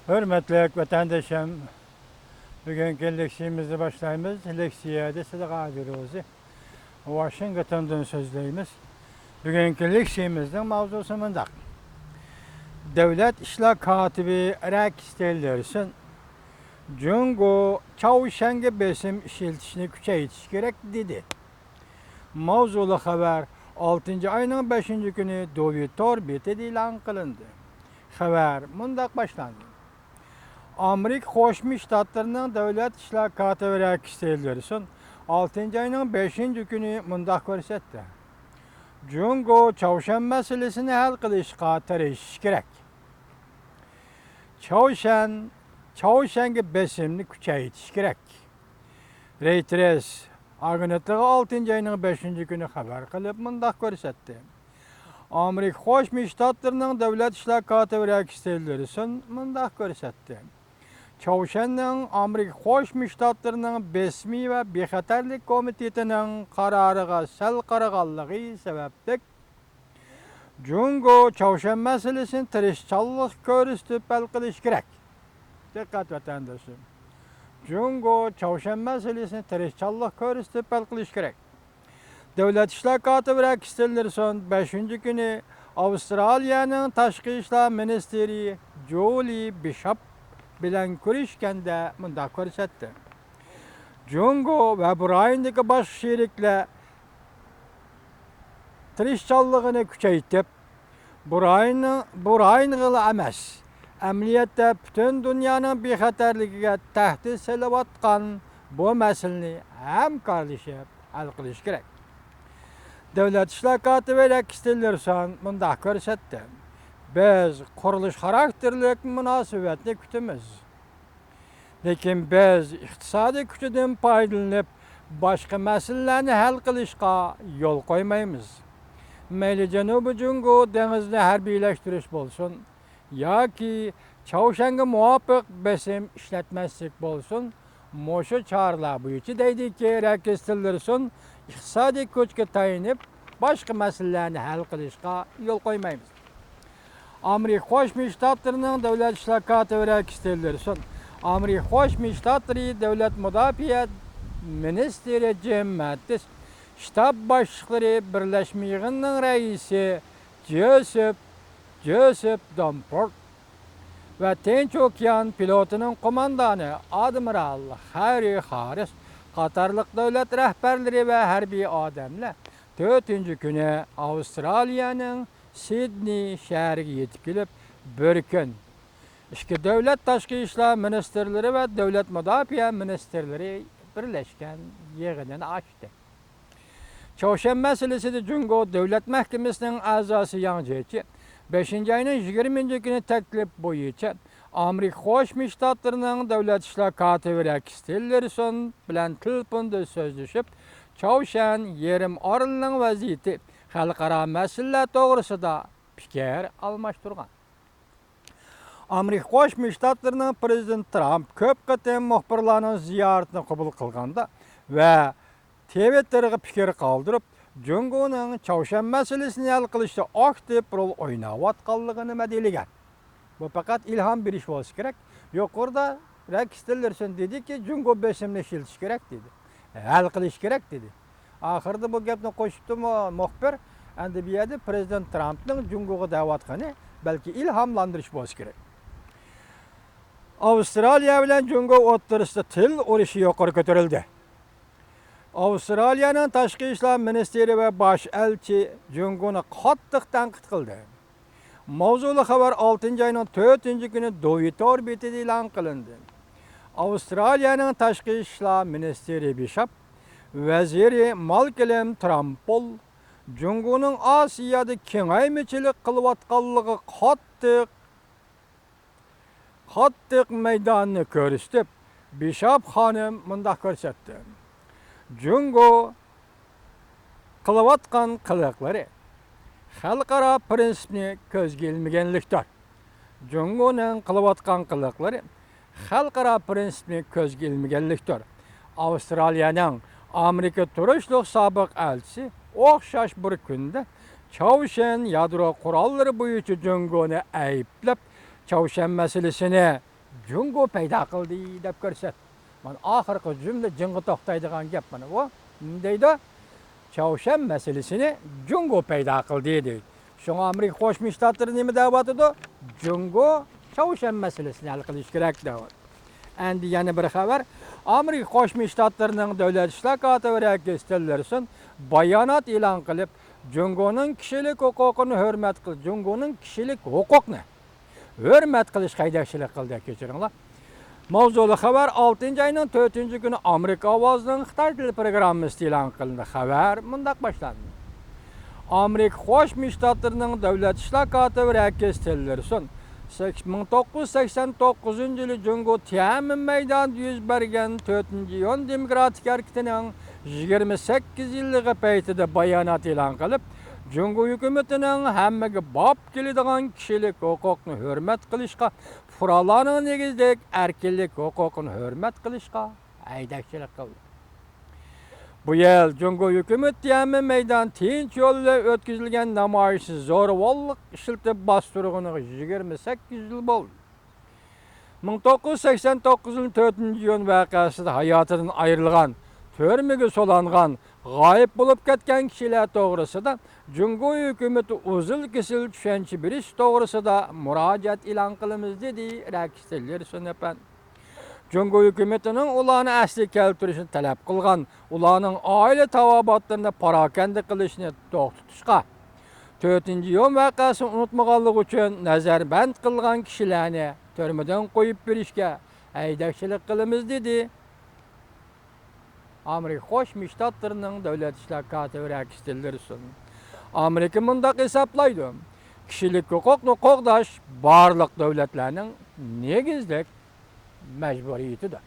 Hürmetli vatandaşım, bugünkü leksiyemizi başlayımız. Leksiyede Sıdıka Firuzi, Washington'dan sözleyimiz. Bugünkü leksiyemizin mavzusu mındak. Devlet İşler Katibi Rakistellersin, Jungo Çavuşengi besim işiltişini küçeytiş gerek dedi. Mavzulu haber 6. ayının 5. günü Dovitor Beti ilan kılındı. Haber mındak başlandı. Amerika Qo'shma Shtatlarining Davlat ishlar katibi Rakistellerson 6 ayının 5. günü mundaq ko'rsatdi. Jungo Chavshan masalasini hal qilishga tirishish kerak. Chavshanga besimni kuchaytirish kerak. Reuters agentligi 6 ayının 5. günü xabar qilib mundaq ko'rsatdi. Amerika Qo'shma Shtatlarining Davlat ishlar katibi Rakistellerson mundaq ko'rsatdi. Chavshanning Amerika Qo'shma Shtatlarining Besmi va Bexatarlik komitetining qaroriga sal qaraganligi sababli Jungo Chavshan masalasini tirishchanlik ko'rsatib hal qilish kerak. Diqqat vatandoshim. Jungo Chavshan masalasini tirishchanlik ko'rsatib hal qilish kerak. Davlat ishlar katibi Rakistellerson 5. günü Avstraliyaning tashqi ishlar ministri Julie Bishop bilan ko'rishganda mundaq ko'rsatdi. Jungo va Burayndagi boshqa sheriklar tirishchanligini kuchaytirib, Buraynga emas, amaliyotda butun dunyoning bexatarligiga tahdid solayotgan bu masalani hamkorlashib hal qilish kerak. Davlat ishlar katibi Rakistellerson mundaq ko'rsatdi. Biz qurilish xarakterli munosabatni kutamiz. Lekin biz iqtisodiy kuchdan foydalanib boshqa masalalarni hal qilishga yo'l qo'ymaymiz. Mayli Janubiy Jungo dengizni harbiylashhtirish bo'lsin yoki Chavshanga muvofiq besim ishlatmaslik bo'lsin, mushu choralar bo'yicha deydiki Rakistellerson iqtisodiy kuchga tayanib boshqa masalalarni hal qilishga yo'l qo'ymaymiz. Amerika Qo'shma Shtatlarining Davlat ishlar katibi Rakistellerson, Amerika Qo'shma Shtatlari Davlat mudofaa ministri Jim Mattis, shtab boshliqlari birlashma yig'inining raisi Joseph Dunford va Tinch okean pilotining qo'mondoni admiral Harry Harris qatorliq davlat rahbarlari va harbiy odamlar 4. kuni Avstraliyaning Sidney shahriga yetib kelib, bir kun ikki davlat tashqi ishlar ministrlari va davlat mudofaa ministrlari birlashgan yig'inini ochdi. Chavshan masalasida Jungo davlat mahkamasining a'zosi Yang Jiechi 5 ayning 20 kuni taklif bo'yicha Amerika Qo'shma Shtatlarining Davlat ishlar katibi Rakistellerson bilan telefonda so'zlashib, Chavshan yerim orolning vaziyati xalqaro masalalar to'g'risida fikr almashtirgan. Amerika Qo'shma Shtatlarining prezident Trump ko'p qatim muxbirlarning ziyoratini qabul qilganda va Twitterga fikr qoldirib, Jungoning Chavshan masalasini hal qilishda aktiv rol o'ynayotganligini madalagan. Bu faqat ilhom berish bo'lsa kerak. Yuqorida Rakistellerson dediki, Jungo besimni ishiltish kerak dedi. Hal qilish kerak dedi. Oxirida bu gapni qo'shibdi muxbir, endi bu yerda prezident Trumpning Jungoga da'vatqani balki ilhomlantirish bo'lsa kerak. Avstraliya bilan Jungo o'rtasida til urushi yuqori ko'tarildi. Avstraliyaning tashqi ishlar ministri va bosh elchi Jungoni qattiq tanqid qildi. Mavzuli xabar 6 ayning 4 kuni Dovitor betida e'lon qilindi. Avstraliyaning tashqi ishlar ministri Bishop, vaziri Malcolm Turnbull Jungoning Osiyoda kengaymichilik qilayotganligi qattiq maydonni ko'rsatib, Bishop xonim mundaq ko'rsatdi. Jungo qilayotgan qiliqlari xalqaro prinsipni ko'zga ilmaganlikdir. Jungoning qilayotgan qiliqlari xalqaro prinsipni ko'zga ilmaganlikdir. Avstraliyaning Amerika turishliq sobiq elchisi o'xshash bir kunda Chavshan yadro qurollari bo'yicha Jungoni ayblab, Chavshan masalasini Jungo paydo qildi deb ko'rsat. Mana oxirgi jumla jinga to'xtaydigan gap mana bu. Nima deydi? Çavuşan meselesini Jungo paydo qildi deydi. Şoňa Amerika Qo'shma Shtatlary nima deyapti? Jungo Çavuşan meselesini hal qilish kerak deyapti. Endi yana bir xabar. Amerika Qo'shma Shtatlarynyň döwlet işler katibi Gestellerson bayonot e'lon qilib, Jungo'nun kişilik hukukyny hörmet qil, Jungo'nun kişilik hukukny hörmet qilish haýdaşçylyk qildi kechiringlar. Mavzulu xabar 6-njy aýynyň 4-nji güni Amerika owazynyň Xitay tili programmasy e'lon qilindi. Xabar mundaq başlandy. Amerika Qo'shma Shtatlarynyň döwlet işler katibi Gestellerson 1989-yılı Jungo Tiananmen meýdanynda ýüz bergen 4-nji ýol demokratik hareketiniň 28 ýyllygy peýtide bayanat elan kılıp, Jungo hökümetiniň hemmege bap keladigan kişilik hukukny hörmet kılışga, furalanyň negizlik erkinlik hukukyny hörmet kılışga aýdakçylyk kıldy. Bu ýyl Jungo hökümet Tiananmen meýdan tinç ýol bilen ötküzilgen namaýyşy zorwallyk işiltip bastyrgyny 28 ýyl boldy. 1989-yılın 4-nji ýön wakyasynda hayatından aýrylgan, törmege solangan, gaýyp bolup ketken kişiler togrusynda Jungo hökümeti uzul kesil düşençi biriş togrusynda murajaat elan kılymyz dedi Gestellerson epen. Jungo hökümetiniň ulany äsli keltirişini talap kılgan, ulanyň aile tawabatlaryna parakende kılışyny togtutuşga, 4-nji ýön wakasyny unutmaganlyk üçin nazarband kılgan kişilerni törmeden koyup berişke aýdakçylyk kılymyz dedi. Amerika Qo'shma Shtatlarynyň döwlet işler katibi Gestellerson. Amerika mundaq hesaplaydy. Kişilik hukukny gogdaş barlyk döwletleriniň negizlik mecburiyetidir.